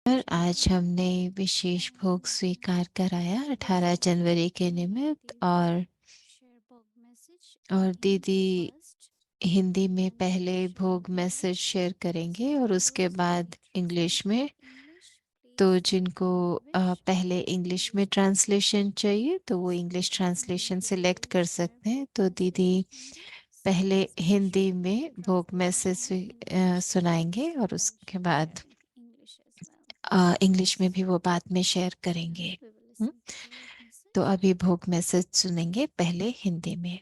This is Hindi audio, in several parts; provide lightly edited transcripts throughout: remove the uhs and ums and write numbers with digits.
पर आज हमने विशेष भोग स्वीकार कराया 18 जनवरी के निमित्त। और दीदी हिंदी में पहले भोग मैसेज शेयर करेंगे और उसके बाद इंग्लिश में। तो जिनको पहले इंग्लिश में ट्रांसलेशन चाहिए तो वो इंग्लिश ट्रांसलेशन सिलेक्ट कर सकते हैं। तो दीदी पहले हिंदी में भोग मैसेज सुनाएंगे और उसके बाद इंग्लिश में भी वो बाद में शेयर करेंगे। हम्म? तो अभी भोग मैसेज सुनेंगे पहले हिंदी में।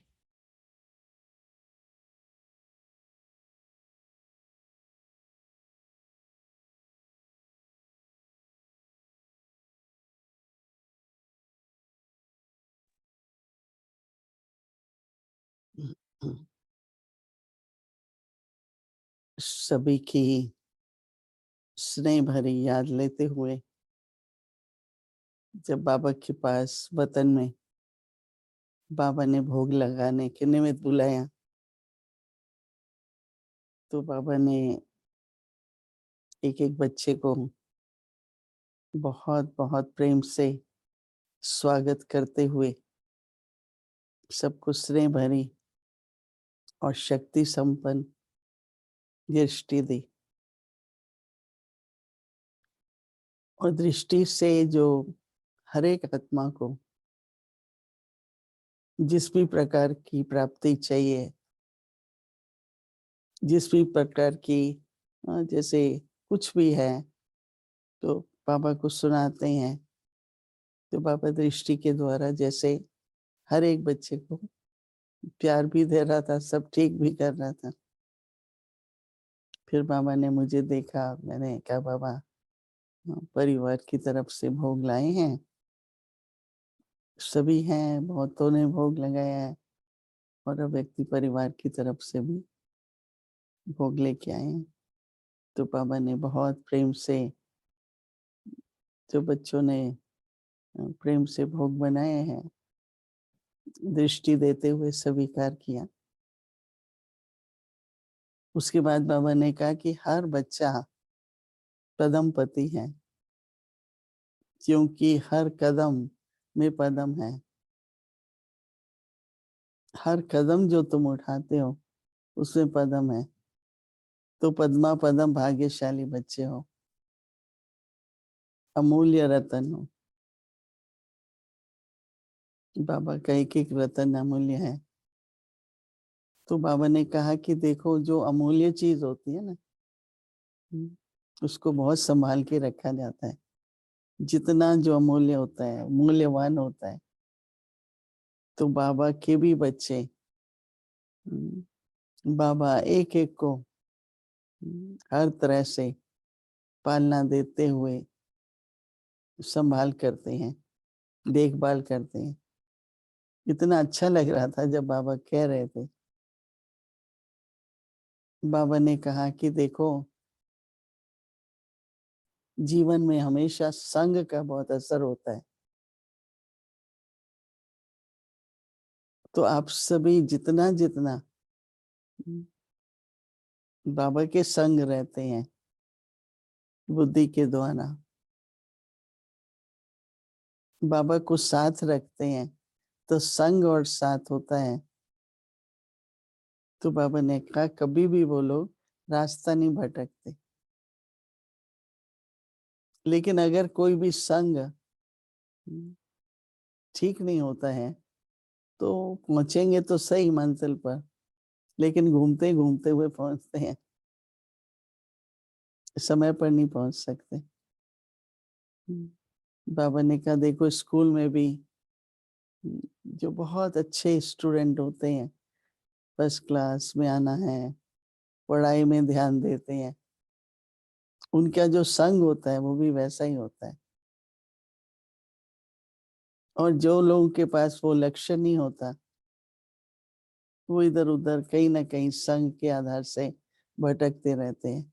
सभी की स्नेह भरी याद लेते हुए जब बाबा के पास वतन में बाबा ने भोग लगाने के निमित्त बुलाया, तो बाबा ने एक एक बच्चे को बहुत बहुत प्रेम से स्वागत करते हुए सबको स्नेह भरी और शक्ति संपन्न दृष्टि दी। और दृष्टि से जो हर एक आत्मा को जिस भी प्रकार की प्राप्ति चाहिए, जिस भी प्रकार की जैसे कुछ भी है, तो बाबा को सुनाते हैं। तो बाबा दृष्टि के द्वारा जैसे हर एक बच्चे को प्यार भी दे रहा था, सब ठीक भी कर रहा था। फिर बाबा ने मुझे देखा, मैंने कहा बाबा परिवार की तरफ से भोग लाए हैं, सभी हैं, बहुतों ने भोग लगाया है, और अब व्यक्ति परिवार की तरफ से भी भोग लेके आए हैं। तो बाबा ने बहुत प्रेम से, जो बच्चों ने प्रेम से भोग बनाए हैं, दृष्टि देते हुए स्वीकार किया। उसके बाद बाबा ने कहा कि हर बच्चा पदमपति है, क्योंकि हर कदम में पदम है। हर कदम जो तुम उठाते हो उसमें पदम है। तो पद्मा पदम भाग्यशाली बच्चे हो, अमूल्य रतन हो। बाबा का एक एक रतन अमूल्य है। तो बाबा ने कहा कि देखो, जो अमूल्य चीज होती है ना, उसको बहुत संभाल के रखा जाता है। जितना जो अमूल्य होता है, मूल्यवान होता है। तो बाबा के भी बच्चे, बाबा एक एक को हर तरह से पालना देते हुए संभाल करते हैं, देखभाल करते हैं। इतना अच्छा लग रहा था जब बाबा कह रहे थे। बाबा ने कहा कि देखो, जीवन में हमेशा संग का बहुत असर होता है। तो आप सभी जितना जितना बाबा के संग रहते हैं बुद्धि के द्वारा, बाबा को साथ रखते हैं, तो संग और साथ होता है। तो बाबा ने कहा कभी भी वो लोग रास्ता नहीं भटकते। लेकिन अगर कोई भी संग ठीक नहीं होता है, तो पहुंचेंगे तो सही मंजिल पर, लेकिन घूमते घूमते हुए पहुंचते हैं, समय पर नहीं पहुंच सकते। बाबा ने कहा देखो, स्कूल में भी जो बहुत अच्छे स्टूडेंट होते हैं, फर्स्ट क्लास में आना है, पढ़ाई में ध्यान देते हैं, उनका जो संग होता है वो भी वैसा ही होता है। और जो लोगों के पास वो लक्ष्य नहीं होता, वो इधर उधर कहीं ना कहीं संग के आधार से भटकते रहते हैं।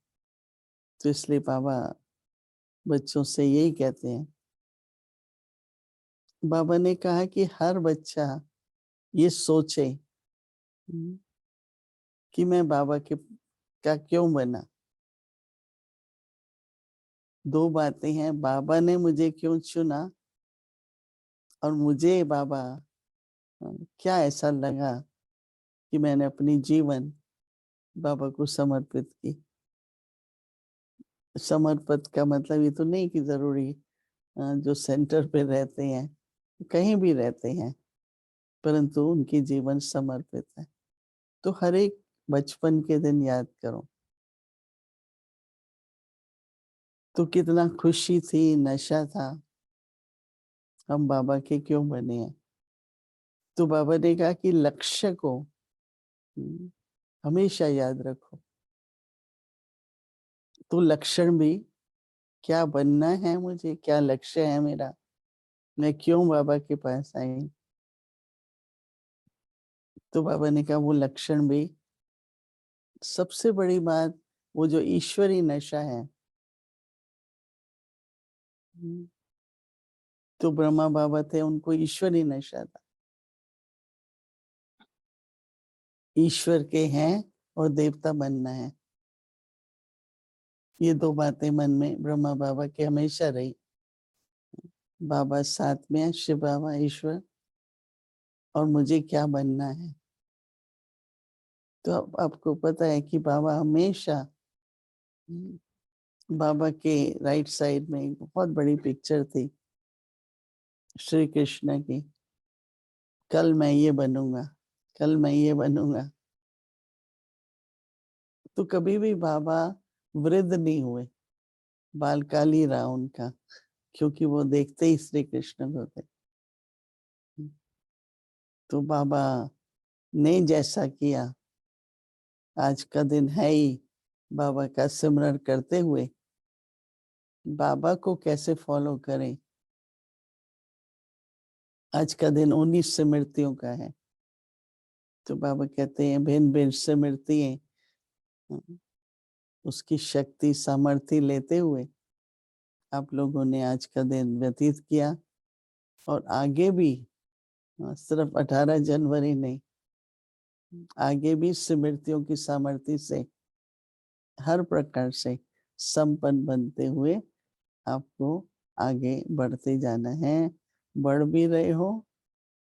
तो इसलिए बाबा बच्चों से यही कहते हैं। बाबा ने कहा कि हर बच्चा ये सोचे कि मैं बाबा के का क्यों बना। 2 बातें हैं, बाबा ने मुझे क्यों चुना और मुझे बाबा अ, क्या ऐसा लगा कि मैंने अपनी जीवन बाबा को समर्पित की। समर्पित का मतलब ये तो नहीं कि ज़रूरी जो सेंटर पे रहते हैं, कहीं भी रहते हैं, परंतु उनकी जीवन समर्पित है। तो हर एक बचपन के दिन याद करो, तो कितना खुशी थी, नशा था, हम बाबा के क्यों बने हैं। तो बाबा ने कहा कि लक्ष्य को हमेशा याद रखो। तो लक्षण भी क्या बनना है मुझे, क्या लक्ष्य है मेरा, मैं क्यों बाबा के पास आई। तो बाबा ने कहा वो लक्षण भी, सबसे बड़ी बात वो जो ईश्वरी नशा है। हम्म, तो ब्रह्मा बाबा थे, उनको ईश्वरी नशा था। ईश्वर के हैं और देवता बनना है। ये 2 बातें मन में ब्रह्मा बाबा के हमेशा रही। बाबा साथ में है, शिव बाबा ईश्वर, और मुझे क्या बनना है। तो अब आपको पता है कि बाबा हमेशा बाबा के राइट साइड में एक बहुत बड़ी पिक्चर थी श्री कृष्ण की, कल मैं ये बनूंगा, कल मैं ये बनूंगा। तो कभी भी बाबा वृद्ध नहीं हुए, बालकाल ही रहा उनका, क्योंकि वो देखते ही श्री कृष्ण को थे। तो बाबा ने जैसा किया, आज का दिन है ही बाबा का सिमरन करते हुए बाबा को कैसे फॉलो करें। आज का दिन 19 स्मृतियों का है। तो बाबा कहते हैं भिन्न भिन्न स्मृति हैं, उसकी शक्ति सामर्थ्य लेते हुए आप लोगों ने आज का दिन व्यतीत किया, और आगे भी सिर्फ 18 जनवरी नहीं, आगे भी स्मृतियों की सामर्थ्य से हर प्रकार से संपन्न बनते हुए आपको आगे बढ़ते जाना है। बढ़ भी रहे हो,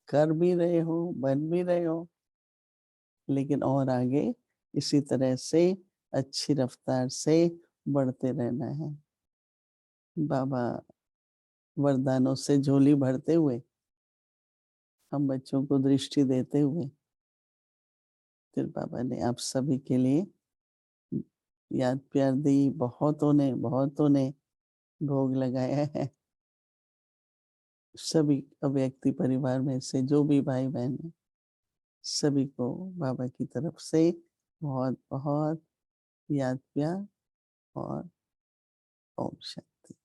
कर भी रहे हो, बन भी रहे हो, लेकिन और आगे इसी तरह से अच्छी रफ्तार से बढ़ते रहना है। बाबा वरदानों से झोली भरते हुए, हम बच्चों को दृष्टि देते हुए, फिर बाबा ने आप सभी के लिए याद प्यार दी। बहुतों ने भोग लगाया है। सभी व्यक्ति परिवार में से जो भी भाई बहन है, सभी को बाबा की तरफ से बहुत बहुत याद प्यार और Om Shanti.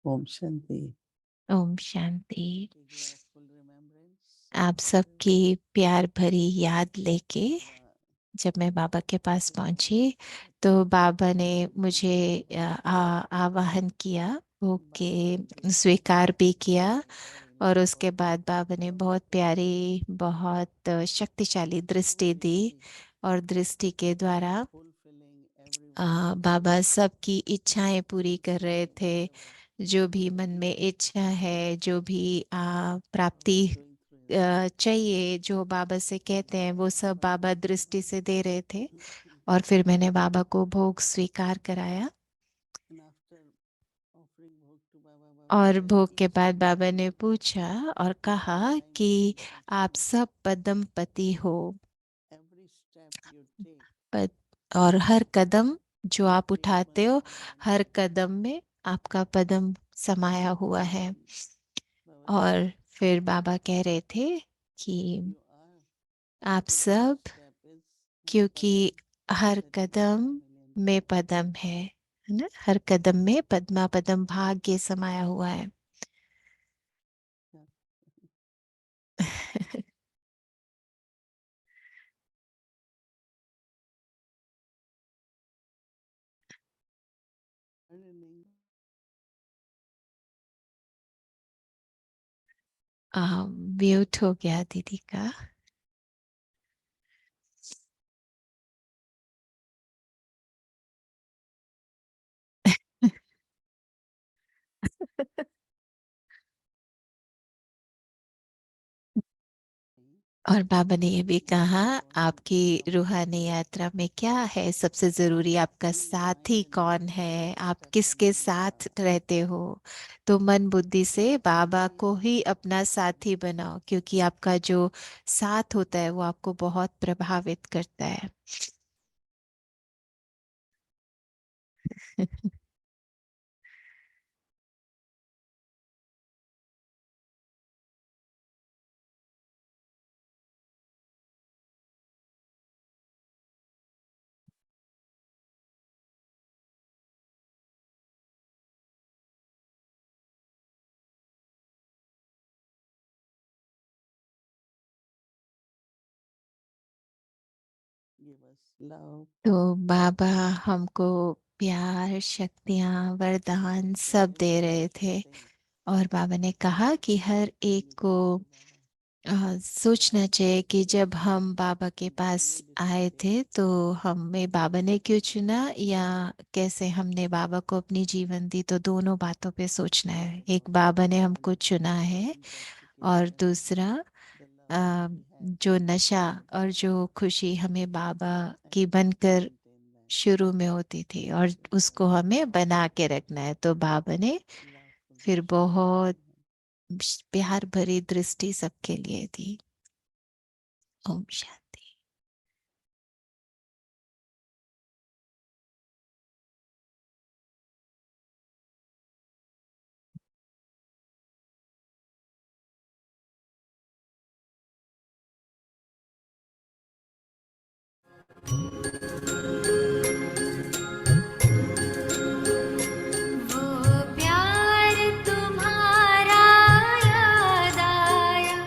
Om Shanti. Om Shanti. Big love, full remembrance. आप सबकी प्यार भरी याद लेके जब मैं बाबा के पास पहुंची तो बाबा ने मुझे आवाहन किया, भोग के स्वीकार भी किया। और उसके बाद बाबा ने बहुत प्यारी, बहुत शक्तिशाली दृष्टि दी। और दृष्टि के द्वारा बाबा सबकी इच्छाएं पूरी कर रहे थे। जो भी मन में इच्छा है, जो भी प्राप्ति चाहिए, जो बाबा से कहते हैं, वो सब बाबा दृष्टि से दे रहे थे। और फिर मैंने बाबा को भोग स्वीकार कराया। And after offering bhog to Baba, Baba और said, भोग के each बाद step बाबा you ने take, पूछा और every कहा time you कि take a आप step, सब पदमपति हो। every step you take, पद और हर कदम जो you आप take उठाते my हो, padam हर inside. कदम में आपका पदम समाया हुआ है। Baba said, और फिर बाबा कह रहे थे कि you are, आप because सब, each step is my क्योंकि padam, हर that is कदम 1,000,000 में padam. पदम है ना, हर कदम में पद्मा पदम भाग्य समाया हुआ है। Yeah. Learning म्यूट हो गया दीदी का। और बाबा ने ये भी कहा, आपकी रूहानी यात्रा में क्या है सबसे जरूरी, आपका साथी कौन है, आप किसके साथ रहते हो। तो मन बुद्धि से बाबा को ही अपना साथी बनाओ, क्योंकि आपका जो साथ होता है वो आपको बहुत प्रभावित करता है। give us love, तो बाबा guidance, हमको प्यार, शक्तियां, वरदान so सब that दे we रहे थे। can और बाबा ने कहा कि हर एक ये को कहते हैं बाबा सोचना प्यार चाहिए कि से जब हम बाबा के पास जिंदगी आए बिताते थे हैं। तो हमें बाबा ने क्यों चुना, या कैसे हमने बाबा को अपनी जीवन दी। तो दोनों बातों पे सोचना है, So एक Baba बाबा ने Dada हमको चुना है, in practical और life, दूसरा the love that a, we have जो for नशा Baba और जो खुशी हमें बाबा की and बनकर maintain that शुरू में होती थी, और उसको forever हमें बना के रखना है। तो बाबा ने lawful फिर distance बहुत देते हैं। प्यार भरी दृष्टि सबके लिए दी। ओम शांति। वो प्यार तुम्हारा याद आया,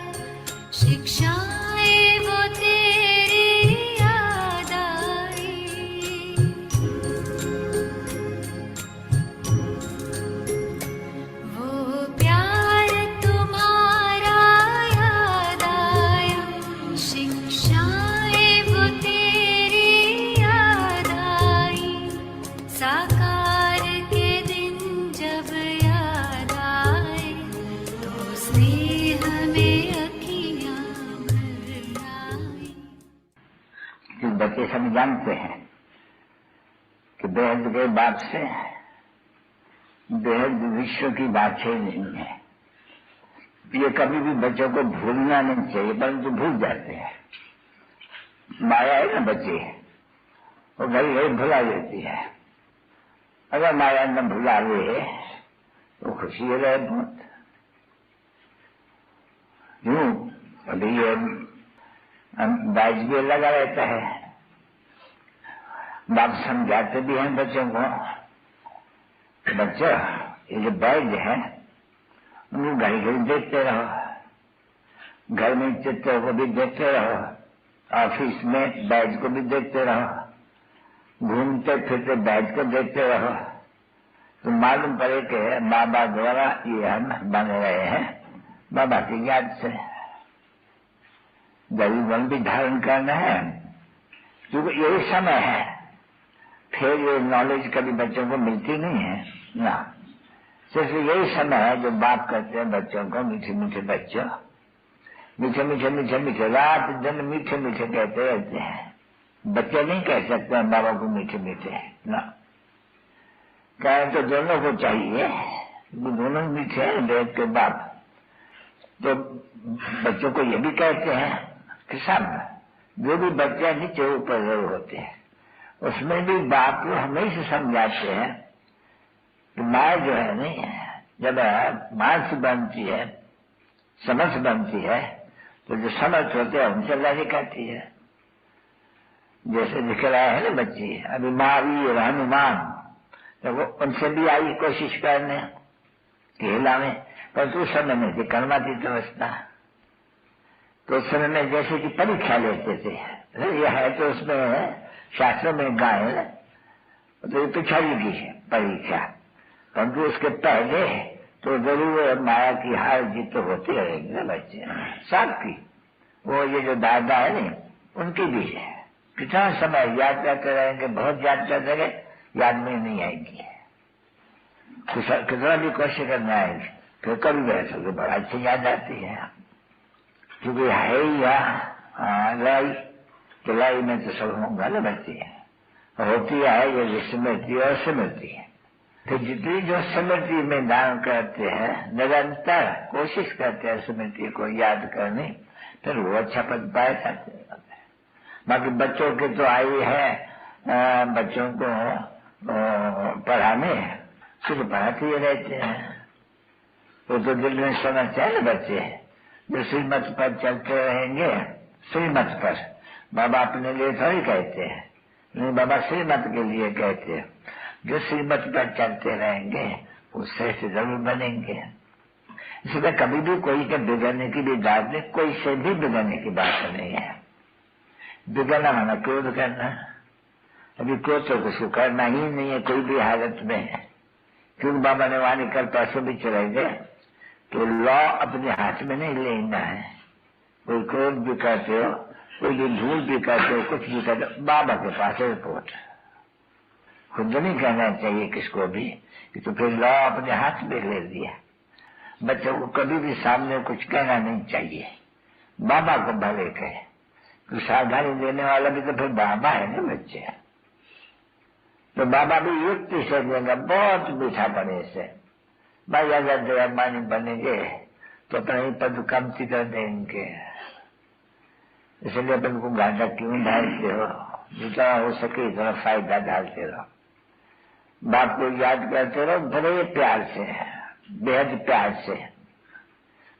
शिक्षाएं वो तेरी याद आई। वो प्यार तुम्हारा याद आया, शिक्षाएं वो तेरी याद आई। साकार के दिन जब याद आए, तो स्नेह में अखियाँ भर आई। जो बच्चे सब जानते हैं कि बेहद के बात से बेहद विश्व की बात ही नहीं है। ये कभी भी बच्चों को भूलना नहीं चाहिए, परंतु भूल जाते हैं। माया है ना बच्चे, वो घड़ी घड़ी भुला देती है। अगर माया न भुला ले तो खुशी रहे बहुत। यूं अभी ये बैच भी लगा रहता है, बाप समझाते भी हैं बच्चों को, बच्चों ये जो बैग है उनको घड़ी घड़ी देखते रहो, घर में चित्रों को भी देखते रहो, ऑफिस में बैग को भी देखते रहो, घूमते फिरते बैग को देखते रहो, तो मालूम पड़े कि बाबा द्वारा ये हम बन रहे हैं बाबा की याद से। दरी वन भी धारण करना है, क्योंकि यही समय है। फिर ये नॉलेज कभी बच्चों को मिलती नहीं है ना, सिर्फ यही समय है जो बाप कहते हैं बच्चों को, मीठे मीठे बच्चों, मीठे मीठे मीठे मीठे, रात दिन मीठे मीठे कहते रहते हैं। बच्चे नहीं कह सकते हैं बाबा को मीठे मीठे ना, कहे तो दोनों को चाहिए, वो दोनों मीठे हैं वेद के बाप। तो बच्चों को ये भी कहते हैं कि सब जो भी बच्चे नीचे ऊपर होते हैं, उसमें भी बाप को हमेशा समझाते हैं कि माया जो है नहीं, जब मानस बनती है, समझ बनती है, तो जो समझ होते हैं उनसे लड़ी करती है। जैसे दिख रहा है ना बच्ची, अभी महावीर हनुमान, तो वो उनसे भी आई कोशिश करने खेला में, पर उस समय में भी करवाती व्यवस्था। तो उस समय में जैसे कि परीक्षा लेते थे, यह है तो उसमें शास्त्रों में गाय तो ये पिछड़ी की परीक्षा, परंतु उसके पहले तो जरूर माया की हार जीत तो होती रहेगी ना बच्चे। सबकी, वो ये जो दादा है नहीं, उनकी भी है। कितना समय याद करते रहेंगे, बहुत याद करते रहे, याद में नहीं आएगी। कितना भी कोशिश करना आएगी, फिर कभी बैठो तो बड़ा अच्छी याद आती है। क्योंकि है ही लड़ाई, तो लड़ाई में तो सब होगा ना बच्ची है, होती है ये विस्मृति और स्मृति है। तो जितनी जो स्मृति में दान करते हैं, निरंतर कोशिश करते हैं स्मृति को याद करने, फिर वो अच्छा पद पाए जाते हैं। बाकी बच्चों के तो आई है बच्चों को पढ़ाने, सिर्फ पढ़ाते ही रहते हैं। वो तो दिल में सोना चाहिए ना बच्चे, जो श्रीमत पर चलते रहेंगे, श्रीमत पर। बाबा अपने लिए थोड़ी कहते हैं, नहीं बाबा श्रीमत के लिए कहते हैं। जो श्रीमत पर चलते रहेंगे वो श्रेष्ठ जरूर बनेंगे। इसलिए कभी भी कोई के बिगड़ने की भी बात नहीं, कोई से भी बिगड़ने की बात नहीं है। बिगड़ना माना क्रोध करना, अभी क्रोध तो कुछ करना ही नहीं है कोई भी हालत में। क्योंकि बाबा ने वहां निकल पैसे भी चले गए, तो लॉ अपने हाथ में नहीं लेना है। कोई क्रोध भी करते हो, कोई भी भूल भी करते हो, कुछ भी करते हो, बाबा के पास रिपोर्ट। खुद नहीं कहना चाहिए किसको भी कि तो फिर लॉ अपने हाथ में ले लिया। बच्चों को कभी भी सामने कुछ कहना नहीं चाहिए, बाबा को भले कहे। तो सावधानी देने वाला भी तो फिर बाबा है ना बच्चे। तो बाबा भी युक्ति से देगा, बहुत मीठा पड़े से। भाई अगर देवानी बनेंगे तो अपना ही पद कम कर देंगे। इसलिए अपन को गांजा क्यों डालते हो, जितना हो सके इतना फायदा डालते रहो। बाप को याद करते रहो बड़े प्यार से, बेहद प्यार से।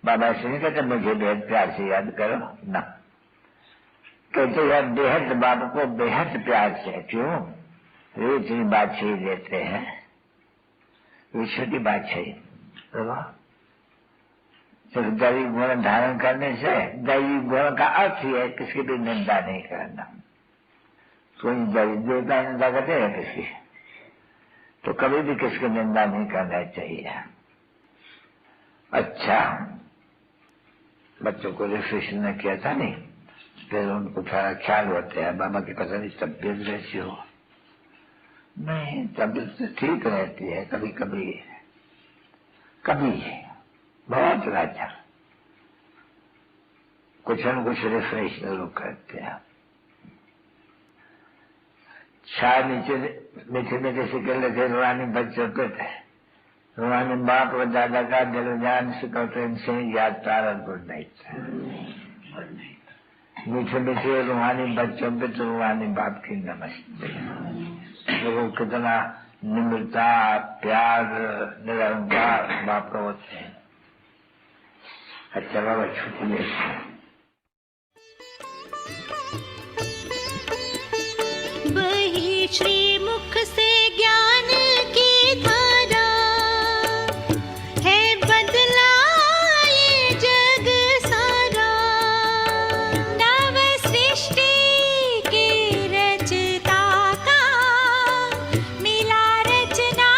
बाबा ऐसे नहीं कहते मुझे बेहद प्यार से याद करो ना, कहते यार बेहद बाप को बेहद प्यार से। क्यों? वो इतनी बादशाही देते हैं, वो छोटी बादशाही। सिर्फ दैवी गुण धारण करने से, दैवी गुण का अर्थ ही है किसी भी निंदा नहीं करना। कोई दैवी देवता निंदा करते हैं किसी, तो कभी भी किसकी निंदा नहीं करना चाहिए। अच्छा, बच्चों को रिफ्रेशन ने किया था नहीं, फिर उनको थोड़ा ख्याल होता है बाबा की पता नहीं तबियत कैसी हो। नहीं, तबियत ठीक रहती है, कभी कभी कभी बहुत राजा कुछ न कुछ रिफ्रेश जरूर करते हैं। चाय नीचे मीठे मीठे से कर लेते, रूहानी बच्चों पे थे, रूहानी बाप और दादा का दिल जान से करते, इनसे याद तारा गुड नाइट। मीठे मीठे रूहानी बच्चों पे तो रूहानी बाप की नमस्ते। लोगों कितना निम्रता, प्यार, निरंकार बाप का होते हैं। अच्छा बाबा छुट्टी लेते वही श्री मुख से ज्ञान की धारा है, बदला ये जग सारा। नव सृष्टि के रचता का मिला रचना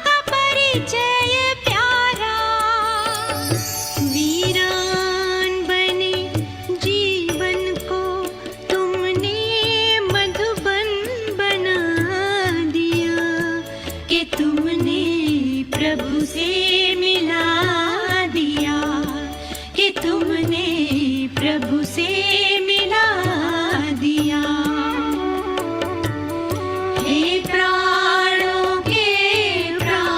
का परिचय प्यारा। वीरान बने जीवन को तुमने मधुबन बना दिया, कि तुमने प्रभु से मिला दिया, कि तुमने प्रभु से मिला दिया। हे प्राणों के प्राण,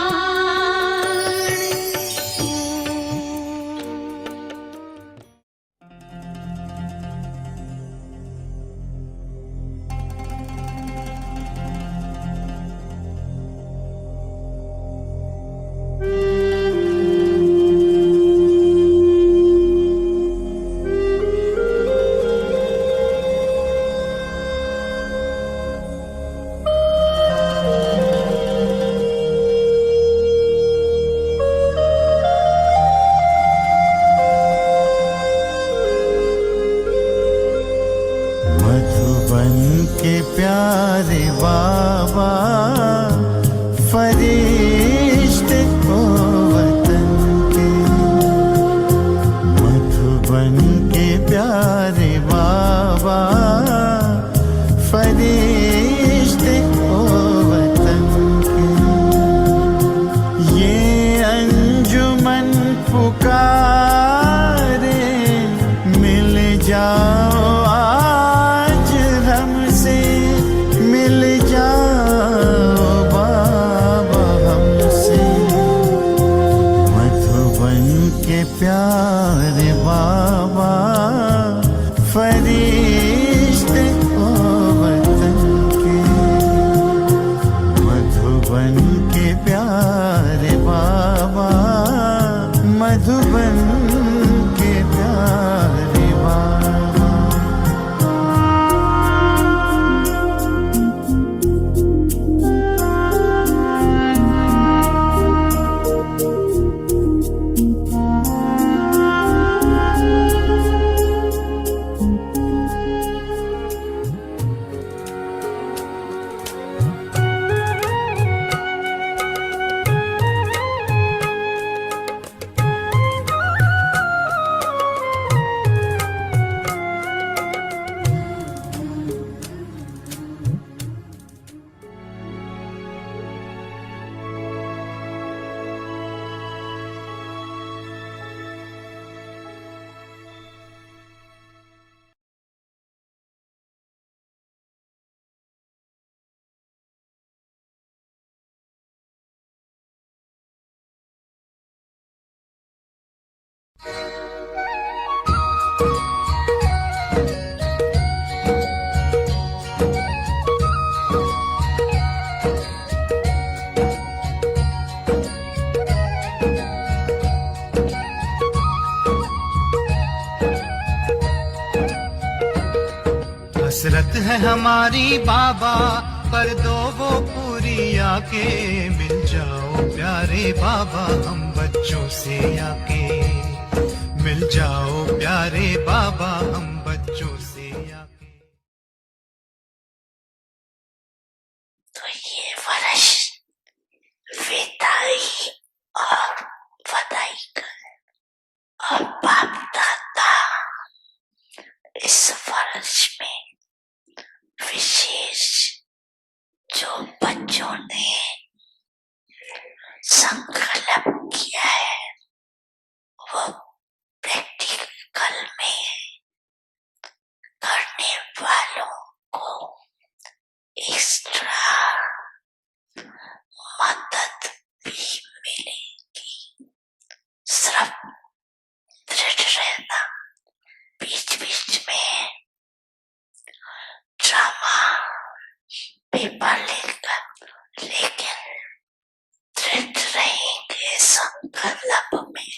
मधुबन के प्यारे बाबा, फरिश्ते को वतन के प्यारे बाबा, मधुबन के प्यारे बाबा। हसरत है हमारी बाबा, कर दो वो पूरी आके। मिल जाओ प्यारे बाबा हम बच्चों से आके। मिल जाओ प्यारे बाबा हम बच्चों से आके। तो ये वर्ष विदाई और वदाई का है, और बाप दादा इस वर्ष में विशेष जो बच्चों ने संकल्प किया है वो प्रैक्टिकल में करने वालों को एक्स्ट्रा मदद भी मिलेगी। सिर्फ दृढ़ रहना, बीच बीच में ड्रामा पेपर लेकर, लेकिन दृढ़ रहेंगे संकल्प में।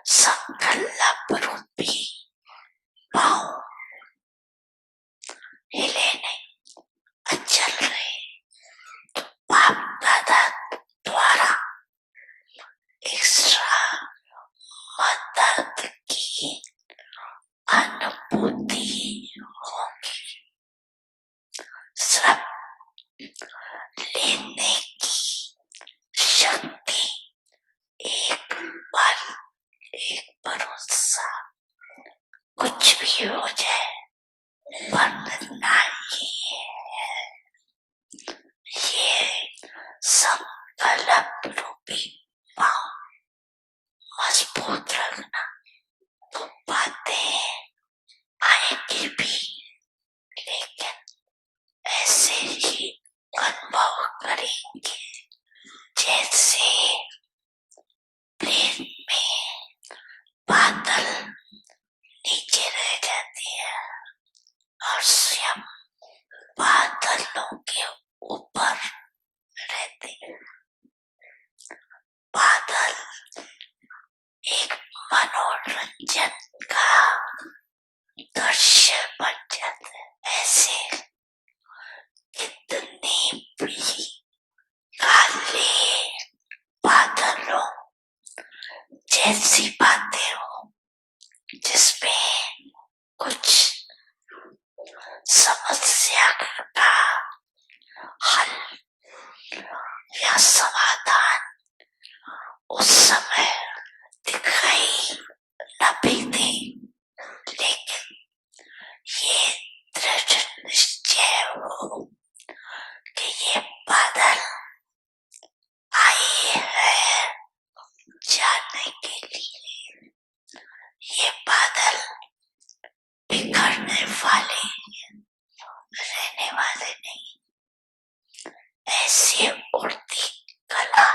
संकल्प रूपी पाँव हिले नहीं, अचल रहे। तो बाप दादा द्वारा एक्स्ट्रा मदद की अनुभूति होगी। सिर्फ लेने की शक्ति, एक बल, एक भरोसा, कुछ भी हो जाए बनना ही है। ये संकल्प रूपी पाँव मजबूत रखना, तो बातें आएंगी भी, लेकिन ऐसे ही अनुभव करेंगे जैसे प्लेन में बादल नीचे रह जाते हैं और स्वयं बादलों के ऊपर रहते हैं। बादल एक मनोरंजन का दृश्य बन जाता है। ऐसे कितने भी काले बादलों जैसी बातें हो जिसमें कुछ समस्या का हल या समाधान उस समय दिखाई न भी दे, लेकिन ये दृढ़ निश्चय हो कि ये बादल आए हैं जाने के लिए। ये बादल बिखरने वाले, रहने वाले नहीं। ऐसी उड़ती कला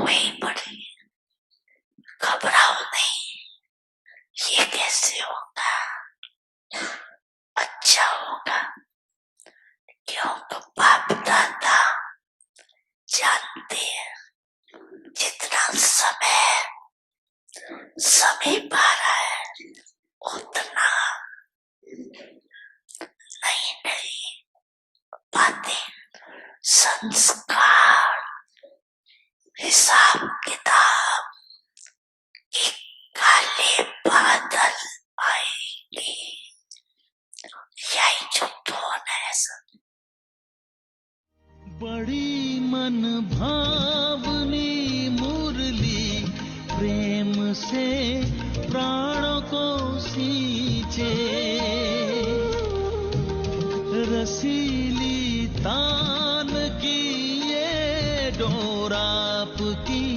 ही पड़ी, घबराओ नहीं, ये कैसे होगा, अच्छा होगा, क्योंकि बाप दादा जानते हैं जितना समय पा रहा है उतना नई नई बातें, संस्कार, हिसाब किताब, एक काले बादल आएंगे, यही जो टोन है सब। बड़ी मन भावनी मुरली प्रेम से प्राणों को सींचे, रसीली तान की ये डोर आपकी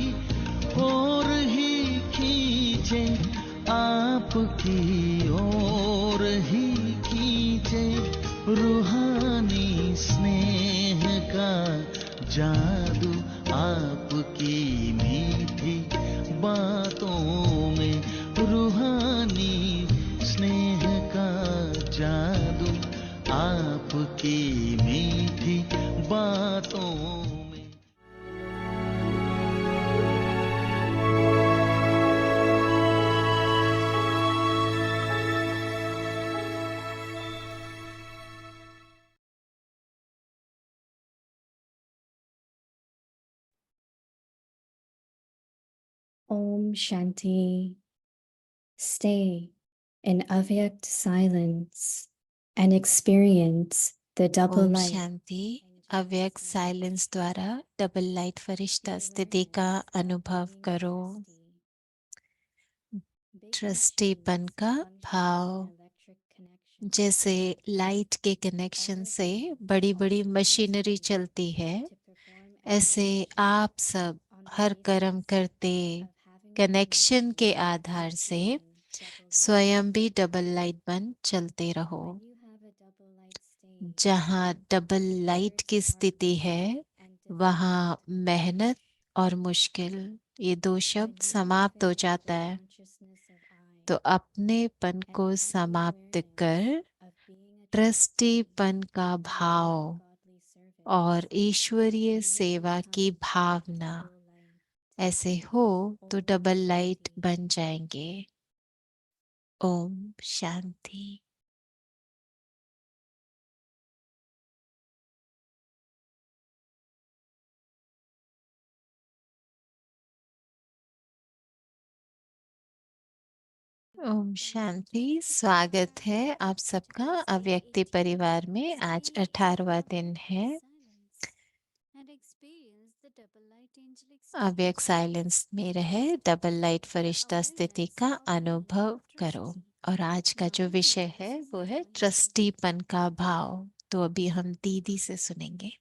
ओर ही खींचे, आपकी ओर ही खींचे, रूहानी स्नेह का जादू आपकी मीठी बातों में, रूहानी स्नेह का जादू आपकी मीठी बातों में। Om Shanti. Stay in Avyakt silence and experience the double Om light. शांति। अव्यक्त साइलेंस द्वारा डबल लाइट फरिश्ता स्थिति का अनुभव करो। ट्रस्टीपन का भाव, जैसे लाइट के कनेक्शन से बड़ी बड़ी मशीनरी चलती है, ऐसे आप सब हर कर्म करते कनेक्शन के आधार से स्वयं भी डबल लाइट बन चलते रहो। जहाँ डबल लाइट की स्थिति है वहाँ मेहनत और मुश्किल, ये दो शब्द समाप्त हो जाता है। तो अपनेपन को समाप्त कर ट्रस्टीपन का भाव और ईश्वरीय सेवा की भावना, ऐसे हो तो डबल लाइट बन जाएंगे। ओम शांति। ओम शांति। स्वागत है आप सबका अव्यक्ति परिवार में। आज 18वां दिन है। अव्यक्त साइलेंस में रहे डबल लाइट फरिश्ता स्थिति का अनुभव करो। और आज का जो विषय है वो है ट्रस्टीपन का भाव। तो अभी हम दीदी से सुनेंगे।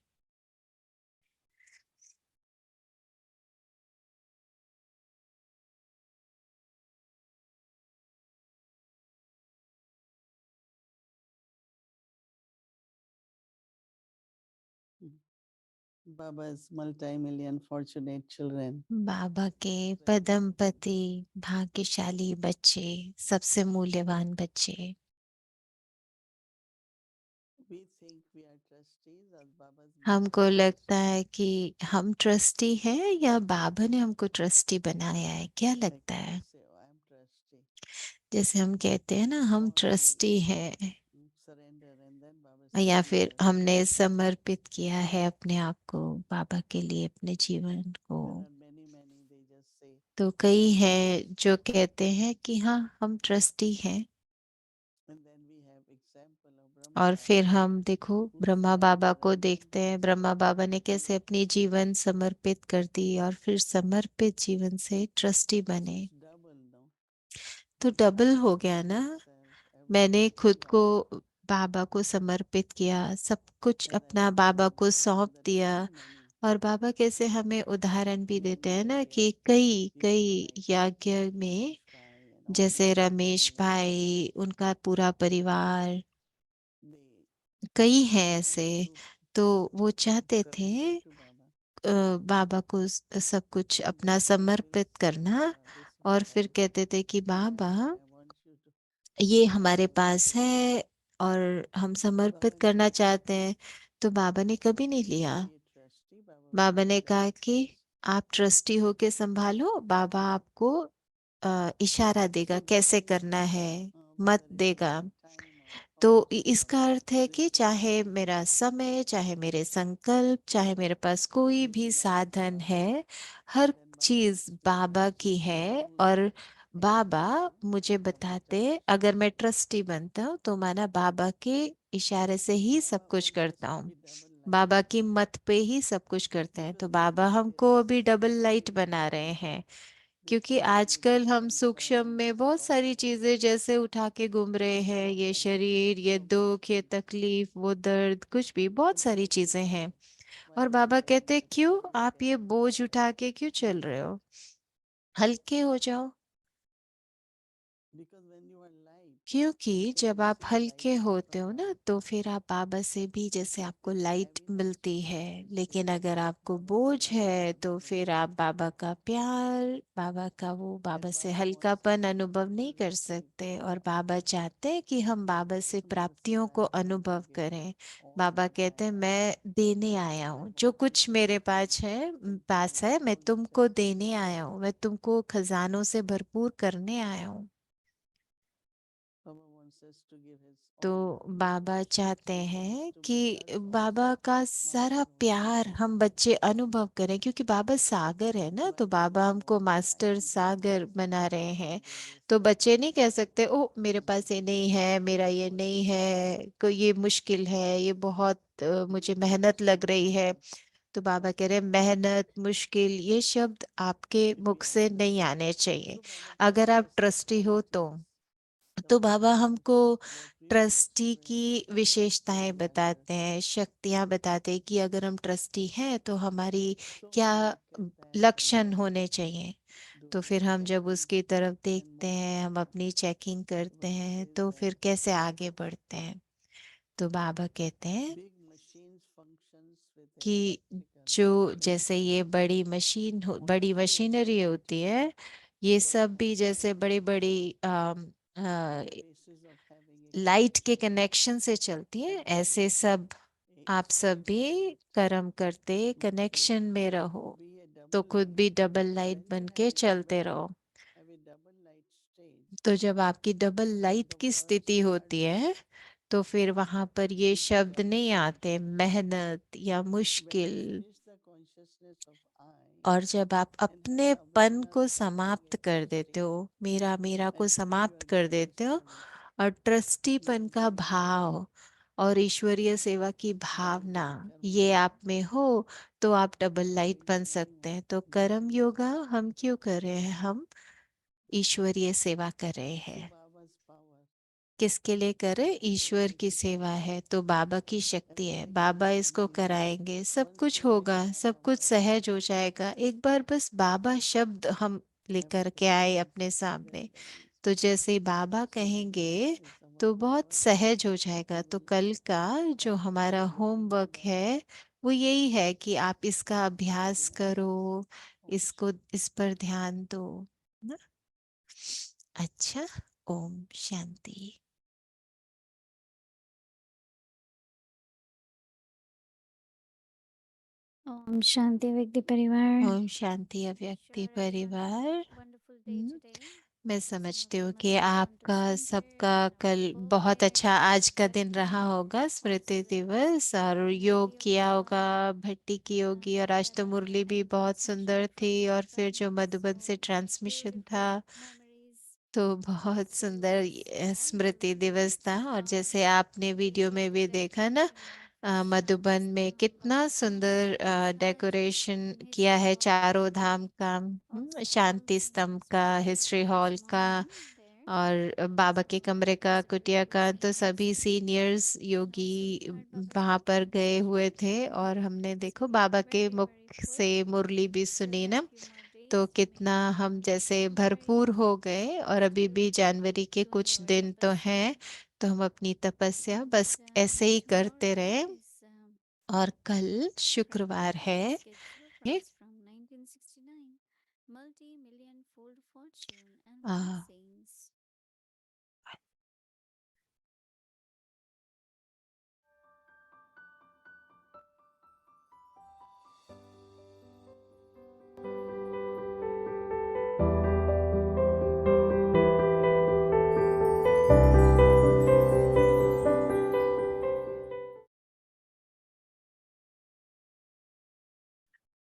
Baba's multi-million fortunate children. बाबा के पदमपति भाग्यशाली बच्चे, सबसे मूल्यवान बच्चे। We think we are trustees or Baba's. हमको लगता है कि हम ट्रस्टी हैं या बाबा ने हमको ट्रस्टी बनाया है, क्या लगता है? Say, oh, I'm trustee. जैसे हम कहते हैं ना हम ट्रस्टी हैं, Surrender and then Baba या says, फिर हमने समर्पित किया है अपने आप को बाबा के लिए, अपने जीवन को। there are many, they just say, तो कई हैं जो कहते हैं कि हाँ हम ट्रस्टी हैं। and then we have example of Brahma और फिर Baba. हम देखो ब्रह्मा बाबा को देखते हैं, ब्रह्मा बाबा ने कैसे अपनी जीवन समर्पित कर दी और फिर समर्पित जीवन से ट्रस्टी बने। Double, no? तो डबल हो गया ना। Self, मैंने everything खुद to को Baba. बाबा को समर्पित किया, सब कुछ And अपना then बाबा को there सौंप are दिया। many. और बाबा कैसे हमें उदाहरण भी देते हैं ना कि कई कई यज्ञ में, जैसे रमेश भाई, उनका पूरा परिवार, कई हैं ऐसे। तो वो चाहते थे बाबा को सब कुछ अपना समर्पित करना, और फिर कहते थे कि बाबा ये हमारे पास है और हम समर्पित करना चाहते हैं। तो बाबा ने कभी नहीं लिया। बाबा ने कहा कि आप ट्रस्टी होके संभालो, बाबा आपको इशारा देगा कैसे करना है, मत देगा। तो इसका अर्थ है कि चाहे मेरा समय, चाहे मेरे संकल्प, चाहे मेरे पास कोई भी साधन है, हर चीज बाबा की है। और बाबा मुझे बताते, अगर मैं ट्रस्टी बनता हूँ तो माना बाबा के इशारे से ही सब कुछ करता हूँ, बाबा की मत पे ही सब कुछ करते हैं। तो बाबा हमको अभी डबल लाइट बना रहे हैं, क्योंकि आजकल हम सूक्ष्म में बहुत सारी चीजें जैसे उठा के घूम रहे हैं, ये शरीर, ये दुख, ये तकलीफ, वो दर्द, कुछ भी बहुत सारी चीजें हैं। और बाबा कहते क्यों आप ये बोझ उठा के क्यों चल रहे हो, हल्के हो जाओ। क्योंकि जब आप हल्के होते हो ना, तो फिर आप बाबा से भी जैसे आपको लाइट मिलती है। लेकिन अगर आपको बोझ है तो फिर आप बाबा का प्यार, बाबा का वो, बाबा से हल्कापन अनुभव नहीं कर सकते। और बाबा चाहते हैं कि हम बाबा से प्राप्तियों को अनुभव करें। बाबा कहते हैं मैं देने आया हूँ, जो कुछ मेरे पास है मैं तुमको देने आया हूँ, मैं तुमको खजानों से भरपूर करने आया हूँ। तो बाबा चाहते हैं कि बाबा का सारा प्यार हम बच्चे अनुभव करें, क्योंकि बाबा सागर है ना, तो बाबा हमको मास्टर सागर बना रहे हैं। तो बच्चे नहीं कह सकते ओ मेरे पास ये नहीं है, मेरा ये नहीं है, को ये मुश्किल है, ये बहुत मुझे मेहनत लग रही है। तो बाबा कह रहे हैं मेहनत, मुश्किल, ये शब्द आपके मुख से नहीं आने चाहिए। अगर आप ट्रस्टी हो तो बाबा हमको ट्रस्टी की विशेषताएं बताते हैं, शक्तियां बताते हैं कि अगर हम ट्रस्टी हैं तो हमारी क्या लक्षण होने चाहिए। तो फिर हम जब उसकी तरफ देखते हैं, हम अपनी चेकिंग करते हैं, तो फिर कैसे आगे बढ़ते हैं। तो बाबा कहते हैं कि जो जैसे ये बड़ी मशीनरी होती है, ये सब भी जैसे बड़ी बड़ी लाइट के कनेक्शन से चलती है, ऐसे सब आप सब भी कर्म करते कनेक्शन में रहो, तो खुद भी डबल लाइट बन के चलते रहो। तो जब आपकी डबल लाइट की स्थिति होती है, तो फिर वहां पर ये शब्द नहीं आते मेहनत या मुश्किल। और जब आप अपने पन को समाप्त कर देते हो, मेरा मेरा को समाप्त कर देते हो, और ट्रस्टीपन का भाव और ईश्वरीय सेवा की भावना ये आप में हो, तो आप डबल लाइट बन सकते हैं। तो कर्म योगा हम क्यों कर रहे हैं, हम ईश्वरीय सेवा कर रहे हैं। किसके लिए करे, ईश्वर की सेवा है, तो बाबा की शक्ति है, बाबा इसको कराएंगे, सब कुछ होगा, सब कुछ सहज हो जाएगा। एक बार बस बाबा शब्द हम लेकर के आए अपने सामने, तो जैसे ही बाबा कहेंगे तो बहुत सहज हो जाएगा। तो कल का जो हमारा होमवर्क है वो यही है कि आप इसका अभ्यास करो, इसको इस पर ध्यान दो ना। अच्छा, Om Shanti. Om Shanti Vyakti Parivar. Om Shanti अव्यक्ति परिवार। मैं समझती हूँ कि आपका सबका कल बहुत अच्छा आज का दिन रहा होगा, स्मृति दिवस, और योग किया होगा, भट्टी की होगी, और आज तो मुरली भी बहुत सुंदर थी, और फिर जो मधुबन से ट्रांसमिशन था तो बहुत सुंदर स्मृति दिवस था। और जैसे आपने वीडियो में भी देखा ना, मधुबन में कितना सुंदर डेकोरेशन किया है, चारों धाम का, शांति स्तंभ का, हिस्ट्री हॉल का, और बाबा के कमरे का, कुटिया का। तो सभी सीनियर्स योगी वहां पर गए हुए थे, और हमने देखो बाबा के मुख से मुरली भी सुनी ना, तो कितना हम जैसे भरपूर हो गए। और अभी भी जनवरी के कुछ दिन तो हैं, तो हम अपनी तपस्या बस ऐसे ही करते रहे। और कल शुक्रवार है, Okay. from 1969, multi-million fold fortune and Uh, blessings.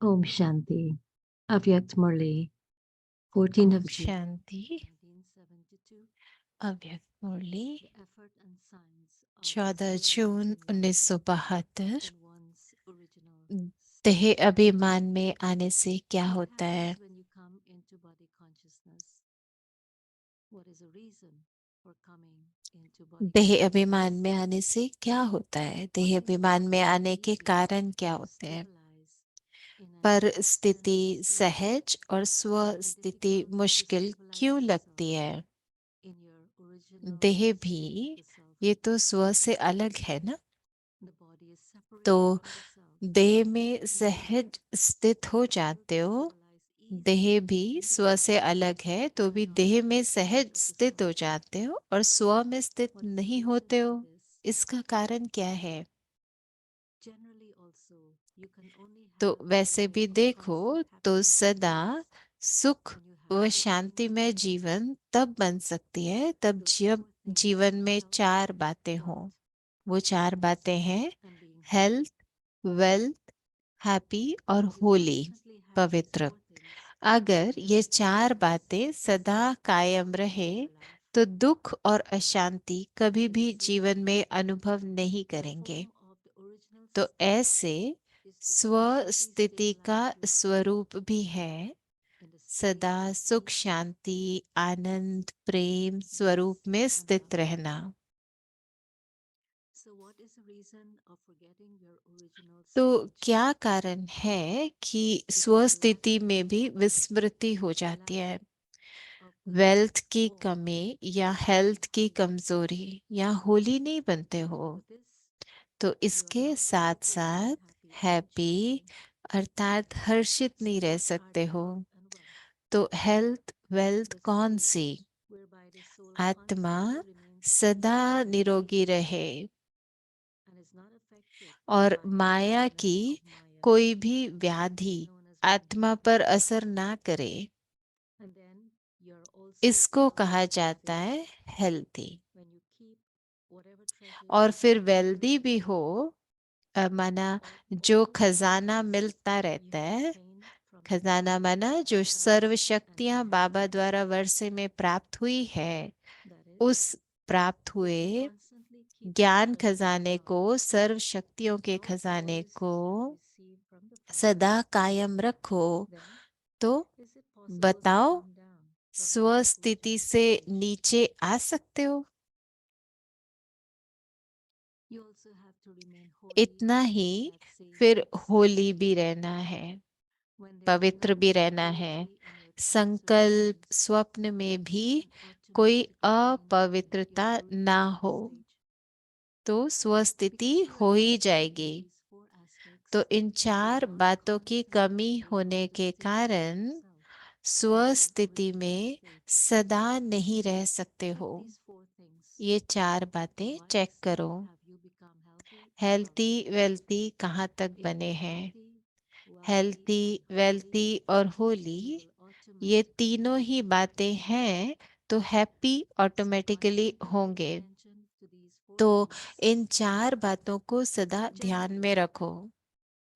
Om Shanti. Avyakt Murli, 14 Om of June, शांति। 1972. अव्यक्त मुरली The effort and science of 14 June stabilizing oneself 1972। in one's original देह state. अभिमान में आने से क्या What होता है? happens when you come into body consciousness? What is the reason for coming into body देह अभिमान में consciousness? आने से क्या होता है? देह What अभिमान में makes आने it के easy कारण क्या to होते हैं? stabilize in an पर स्थिति independent state? सहज और स्व And स्थिति difficult to मुश्किल stabilize क्यों लगती yourself है? in your original देह state भी of the self. ये तो स्व से अलग है ना, The body is separated तो from the self. देह में And yet, सहज स्थित हो you are able जाते to हो। stabilize देह easily भी in the स्व से body अलग है तो and भी not देह in में the सहज state of the स्थित हो self. जाते हो और स्व में स्थित What is the नहीं reason होते for हो। this? इसका कारण क्या है? Generally also, you can only तो have a वैसे life भी of देखो constant तो happiness and सदा bliss सुख when you व have four शांतिमय things. जीवन तब बन सकती है तब Those जब four things जीवन are में health, 4 बातें हों। wealth, वो 4 बातें happiness, हैं and being holy. Health, wealth, happy और If you Holi, constantly have these पवित्र। four things, अगर then ये there 4 is बातें no सदा suffering कायम in रहे your life. तो दुख और अशांति कभी In the भी same जीवन way, में अनुभव नहीं the करेंगे। form of the original तो state ऐसे is to स्व constantly स्थिति का stabilize yourself स्वरूप भी है in the state सदा of सुख peace, शांति आनंद प्रेम bliss, स्वरूप में and स्थित love. रहना। So, what is the reason of forgetting your original तो stage? क्या कारण है कि It is स्व the lack स्थिति में भी of wealth, विस्मृति हो जाती lack है? of good वेल्थ health, की or कमी या lack of हेल्थ की holiness. कमजोरी या होली नहीं बनते Along हो। with this, तो you are इसके not साथ able to remain साथ happy and हैप्पी cheerful. अर्थात हर्षित So, नहीं रह what are सकते the हो। health and wealth? तो हेल्थ वेल्थ The कौन सी? state whereby the soul आत्मा constantly remains सदा peaceful and निरोगी free रहे and is not affected और by the माया illness की of Maya, कोई भी व्याधि known as Maya. आत्मा पर असर ना करे, And then you're also इसको कहा always जाता healthy है healthy. when you keep whatever treasures और you फिर have in वेल्दी life, भी हो माना or जो all the खजाना treasures मिलता you रहता have है। obtained from the खजाना Father, माना जो health, सर्व and शक्तियां बाबा inheritance. द्वारा वर्षे में प्राप्त हुई है, That is, उस प्राप्त if हुए you constantly keep these ज्ञान treasures in खजाने को, love, सर्व शक्तियों with के all the खजाने को graces you have received from the Father, सदा कायम रखो, then तो is it possible to बताओ come down from स्व this स्थिति original से stage? नीचे आ सकते हो? You also have to remain holy इतना ही in that same फिर होली state. भी रहना है, When there is पवित्र no भी रहना है। impurity in your thoughts or संकल्प feelings, स्वप्न में भी then कोई automatically come into अपवित्रता your ना original हो stage. तो स्वस्थिति Because you are हो ही lacking in जाएगी। these four aspects, तो इन you 4 cannot बातों की कमी consistently stay होने on the के state of कारण yourself in स्व your स्थिति original में state. सदा नहीं रह सकते Check हो। these four things. ये 4 To बातें what चेक extent करो। have you become healthy and healthy loving? Wealthy कहाँ तक If बने you're हैं? healthy, wealthy, healthy and wealthy holy, और you होली, will ये automatically तीनों be ही happy. बातें हैं तो happy So, by automatically keeping your होंगे। attention to these four तो things, इन 4 बातों को सदा ध्यान में generally, रखो।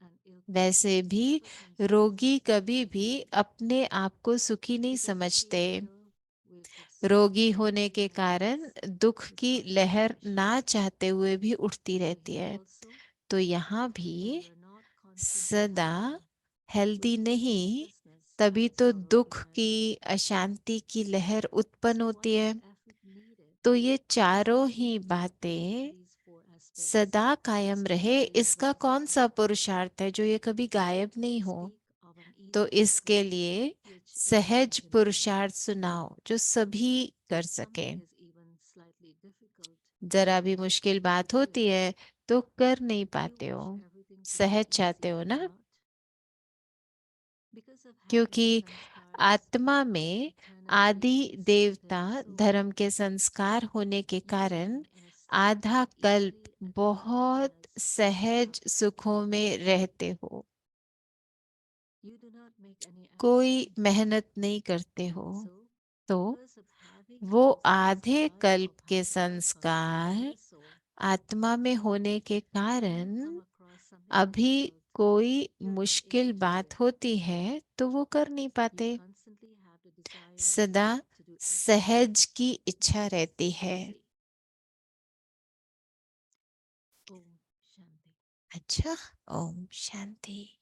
an ill वैसे person भी never considers रोगी कभी himself भी happy अपने आप को सुखी नहीं because of समझते। being ill. We could say रोगी that होने के कारण illness दुख is की लहर concentration. ना चाहते हुए भी उठती So रहती here है। also, तो यहाँ when भी we are not constantly सदा happy, हेल्दी we feel नहीं, restlessness तभी and तो sorrow दुख in our की life. अशांति की लहर उत्पन्न So what होती is है। the effort needed तो ये to चारों ही continue to uplift बातें these four aspects, सदा कायम रहे, especially in इसका body कौन सा state? पुरुषार्थ है जो ये कभी गायब नहीं Let's हो? speak of an तो easy इसके effort लिए which everyone सहज can do. पुरुषार्थ सुनाओ जो सभी कर सके। Something is even slightly difficult, जरा you भी just मुश्किल cannot बात do होती it. है तो कर नहीं Do you पाते हो। wish everything to be सहज easy चाहते हो or ना? not? क्योंकि आत्मा में आदि देवता धर्म के संस्कार होने के कारण आधा कल्प बहुत सहज सुखों में रहते हो, कोई मेहनत नहीं करते हो, तो वो आधे कल्प के संस्कार आत्मा में होने के कारण अभी कोई मुश्किल बात होती है तो वो कर नहीं पाते, सदा सहज की इच्छा रहती है। अच्छा, ओम शांति।